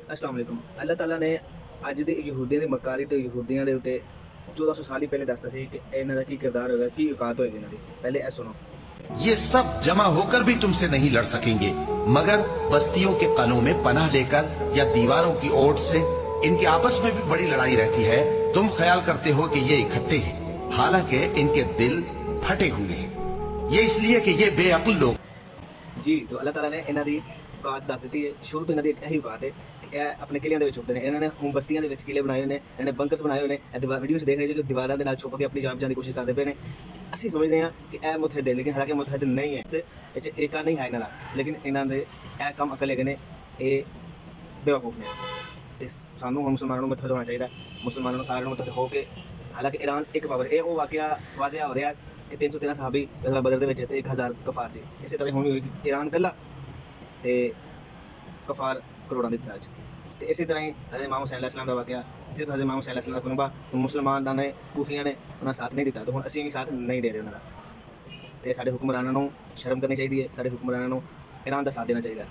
अस्सलाम वालेकुम। अल्लाह ताला ने अज दे यहूदियों की मकारी तो यहूदियों के उत्ते 1400 साल ही पहले दसता सी कि इन्हां दा की किरदार होगा, की औकात होएगी इन्हां दी। पहले ए सुनो। ये सब जमा होकर भी तुमसे नहीं लड़ सकेंगे, मगर बस्तियों के कनों में पनाह लेकर या दीवारों की ओट से। इनके आपस में भी बड़ी लड़ाई रहती है। तुम ख्याल करते हो कि ये इकट्ठे हैं, हालांकि इनके दिल फटे हुए हैं। ये इसलिए कि ये बेअक्ल लोग। जी, तो अल्लाह ताला ने इन्हां दी औकात दस दी है। शुरू तो इन्हां दी यही औकात है कि अपने किलियां दे विच छुपदे ने। इन्होंने हुण बस्तियां दे विच किले बनाए हुए ने, इन्होंने बंकर्स बनाए हुए ने। वीडियो देख रहे हो जो दीवारां दे नाल छुप के अपनी जान बचाने की कोशिश करते पे ने। ਅਸੀਂ समझते हैं कि यह मुतहद है, लेकिन हालांकि मुतहद नहीं है। तो एका नहीं है इन्हों, लेकिन इन्हों के यह काम अकल है, ये बेवकूफ़ ने। तो सानू मुसलमानों मुतहद होना चाहिए। मुसलमानों सारे मुतहद होकर, हालांकि ईरान एक पावर है। वो वाकया वाजिया हो रहा है कि 313 सहाबी बदर के 1000 कफार से। इसी तरह होनी हुई कि ईरान कला तो कफार करोड़ों की तादाद। तो इसी तरह ही हज़रत इमाम हुसैन अलैहिस्सलाम का वाकया, सिर्फ हज़रत इमाम हुसैन अलैहिस्सलाम का कुनबा मुसलमानों ने, कूफिया ने उन्होंने साथ नहीं दिता, तो हम असीं भी साथ नहीं दे रहे उन्होंने। तो साढ़े हुक्मरानों को शर्म करनी चाहिए, साढ़े हुक्मरानों को ईरान का साथ देना चाहिए।